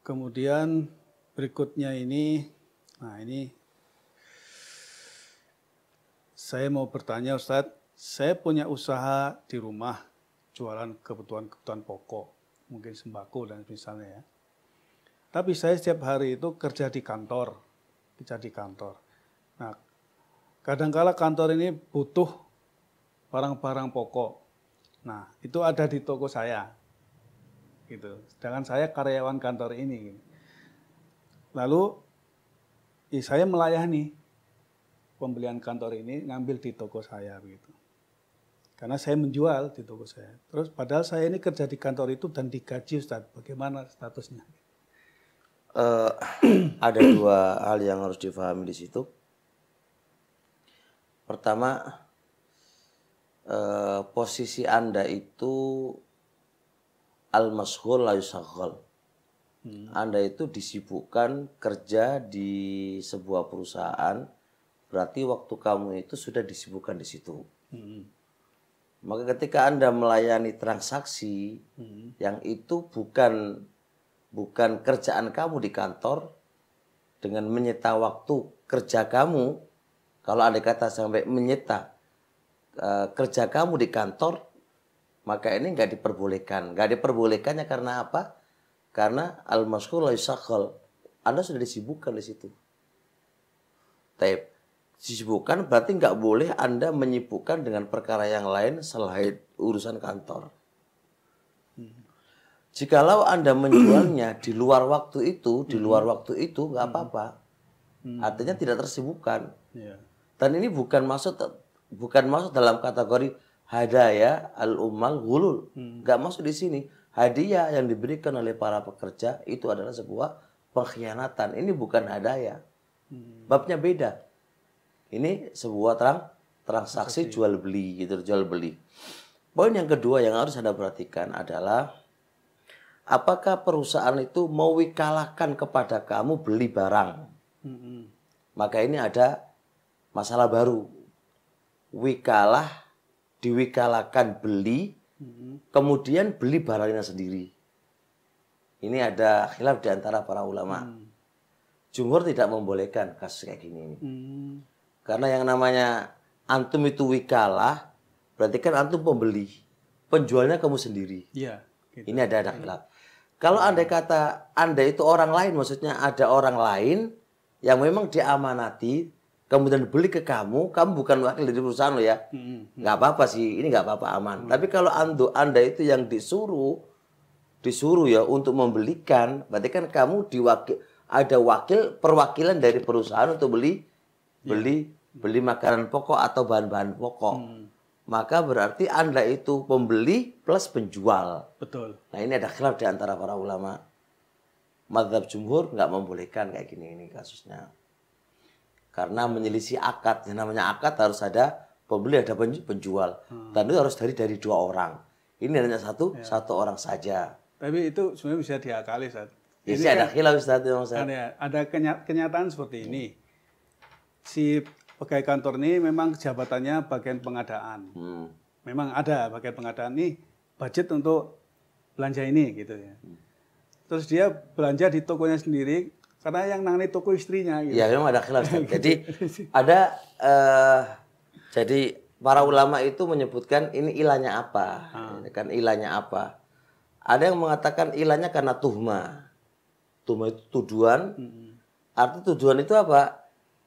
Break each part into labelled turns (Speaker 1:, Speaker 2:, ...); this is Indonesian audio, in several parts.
Speaker 1: Kemudian berikutnya ini, nah ini saya mau bertanya Ustadz, saya punya usaha di rumah, jualan kebutuhan-kebutuhan pokok, mungkin sembako dan misalnya ya. Tapi saya setiap hari itu kerja di kantor. Nah, kadangkala kantor ini butuh barang-barang pokok. Nah, itu ada di toko saya. Gitu. Sedangkan saya karyawan kantor ini. Lalu saya melayani pembelian kantor ini ngambil di toko saya begitu. Karena saya menjual di toko saya. Terus padahal saya ini kerja di kantor itu dan digaji Ustaz. Bagaimana statusnya?
Speaker 2: Ada dua hal yang harus difahami di situ. Pertama, posisi Anda itu al-mashghul la yusaghal. Anda itu disibukkan kerja di sebuah perusahaan, berarti waktu kamu itu sudah disibukkan di situ. Maka ketika Anda melayani transaksi yang itu bukan kerjaan kamu di kantor, dengan menyita waktu kerja kamu, kalau Anda kata sampai menyita kerja kamu di kantor, maka ini nggak diperbolehkan. Nggak diperbolehkannya karena apa? Karena al-mashghul la yusaghal. Anda sudah disibukkan di situ. Taib. Disibukkan berarti nggak boleh Anda menyibukkan dengan perkara yang lain selain urusan kantor. Jikalau Anda menjualnya di luar waktu itu, nggak apa-apa. Artinya tidak tersibukkan. Dan ini bukan masuk dalam kategori hadaya al-ummal ghulul. Nggak masuk di sini. Hadiah yang diberikan oleh para pekerja itu adalah sebuah pengkhianatan. Ini bukan hadaya. Babnya beda. Ini sebuah transaksi jual beli gitu, jual beli. Poin yang kedua yang harus Anda perhatikan adalah apakah perusahaan itu mewikalahkan kepada kamu beli barang. Maka ini ada masalah baru. Diwikalahkan beli, kemudian beli barangnya sendiri. Ini ada khilaf di antara para ulama. Jumhur tidak membolehkan kasus kayak gini. Karena yang namanya antum itu wikalah, berarti kan antum pembeli. Penjualnya kamu sendiri.
Speaker 1: Iya. Gitu.
Speaker 2: Ini ada khilaf. Kalau Anda kata Anda itu orang lain, maksudnya ada orang lain yang memang diamanati, kemudian beli ke kamu bukan wakil dari perusahaan lo ya. Nggak apa-apa sih, ini nggak apa-apa aman. Tapi kalau Anda itu yang disuruh ya untuk membelikan, berarti kan kamu ada perwakilan dari perusahaan untuk beli makanan pokok atau bahan-bahan pokok. Maka berarti Anda itu pembeli plus penjual.
Speaker 1: Betul.
Speaker 2: Nah ini ada khilaf di antara para ulama. Mazhab jumhur nggak membolehkan kayak gini ini kasusnya. Karena menyelisih akad. Yang namanya akad harus ada pembeli, ada penjual. Dan itu harus dari dua orang. Ini hanya satu orang saja.
Speaker 1: Tapi itu sebenarnya bisa diakali, Ustaz.
Speaker 2: Ini ada khilaf, Ustaz.
Speaker 1: Ada kenyataan seperti ini. Si pegawai kantor ini memang jabatannya bagian pengadaan. Memang ada bagian pengadaan ini budget untuk belanja ini gitu ya. Terus dia belanja di tokonya sendiri karena yang nangani toko istrinya. Gitu.
Speaker 2: Ya memang ada khilaf. Jadi ada jadi para ulama itu menyebutkan ini ilahnya apa, kan ilahnya apa. Ada yang mengatakan ilahnya karena tuhma. Tuhma itu tuduhan. Arti tuduhan itu apa?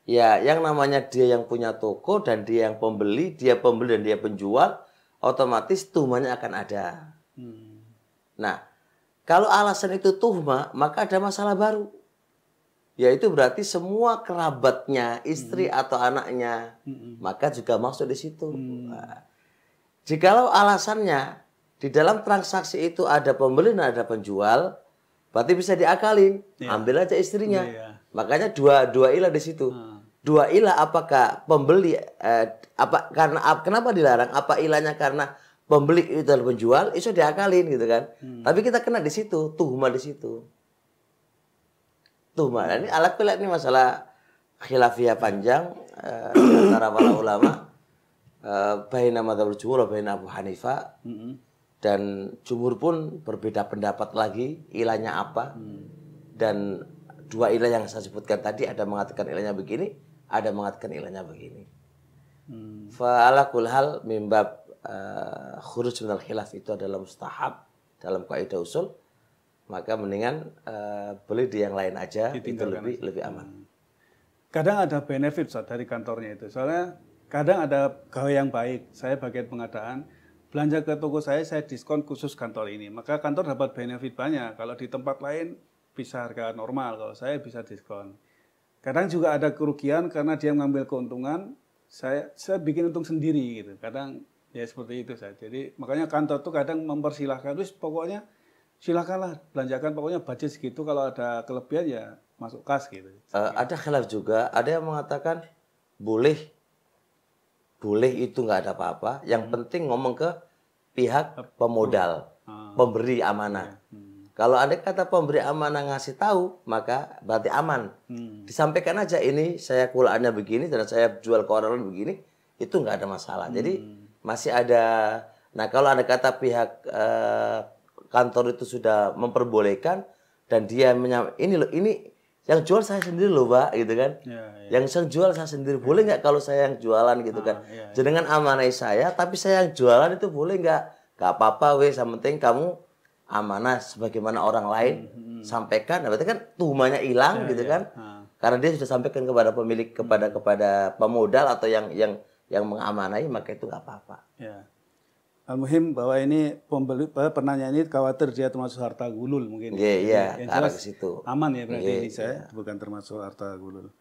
Speaker 2: Ya, yang namanya dia yang punya toko dan dia yang pembeli dan dia penjual, otomatis tuhmanya akan ada. Nah, kalau alasan itu tuhma, maka ada masalah baru. Yaitu berarti semua kerabatnya, istri atau anaknya, maka juga masuk di situ. Nah, jikalau alasannya di dalam transaksi itu ada pembeli dan ada penjual, berarti bisa diakalin. Ambil aja istrinya. Makanya dua ilah di situ. Dua ilah apakah pembeli kenapa dilarang? Apa ilahnya karena pembeli itu adalah penjual, itu diakalin gitu kan. Tapi kita kena di situ, tuhma di situ. Tuhma. Nah, ini alat pelat ini masalah khilafiyah panjang antara para ulama baina madzhab jumhur baina Abu Hanifah. Dan jumhur pun berbeda pendapat lagi ilahnya apa. Dan dua ilah yang saya sebutkan tadi, ada mengatakan ilahnya begini, ada mengatakan ilahnya begini. Fa'ala kul hal mimbab khuruj minal khilaf itu adalah mustahab dalam kaidah usul, maka mendingan boleh di yang lain aja, itu lebih aman.
Speaker 1: Kadang ada benefit dari kantornya itu, soalnya kadang ada gawe yang baik. Saya bagian pengadaan, belanja ke toko saya diskon khusus kantor ini. Maka kantor dapat benefit banyak. Kalau di tempat lain bisa harga normal, kalau saya bisa diskon. Kadang juga ada kerugian karena dia mengambil keuntungan, saya bikin untung sendiri gitu. Kadang ya seperti itu saya. Jadi makanya kantor tuh kadang mempersilahkan, terus pokoknya silakanlah belanjakan, pokoknya budget segitu, kalau ada kelebihan ya masuk kas gitu.
Speaker 2: Ada khilaf juga, ada yang mengatakan boleh itu nggak ada apa-apa. Yang penting ngomong ke pihak pemodal, pemberi amanah. Kalau ada kata pemberi amanah ngasih tahu, maka berarti aman. Disampaikan aja, ini saya kulaannya begini dan saya jual ke orang lain begini, itu nggak ada masalah. Jadi masih ada. Nah kalau ada kata pihak kantor itu sudah memperbolehkan dan dia ini loh, ini yang jual saya sendiri loh Pak, gitu kan. Yang saya jual saya sendiri, boleh nggak kalau saya yang jualan gitu kan. Jangan amanai saya, tapi saya yang jualan itu boleh nggak? Nggak apa-apa wes, yang penting kamu amanah sebagaimana orang lain sampaikan. Nah, berarti kan tuhumannya hilang gitu kan. Karena dia sudah sampaikan kepada pemilik, kepada pemodal atau yang mengamanai, maka itu nggak apa-apa.
Speaker 1: Al-muhim bahwa ini penanya ini khawatir dia termasuk harta gulul mungkin.
Speaker 2: Iya, ke arah ke situ.
Speaker 1: Aman ya berarti ini saya bukan termasuk harta gulul.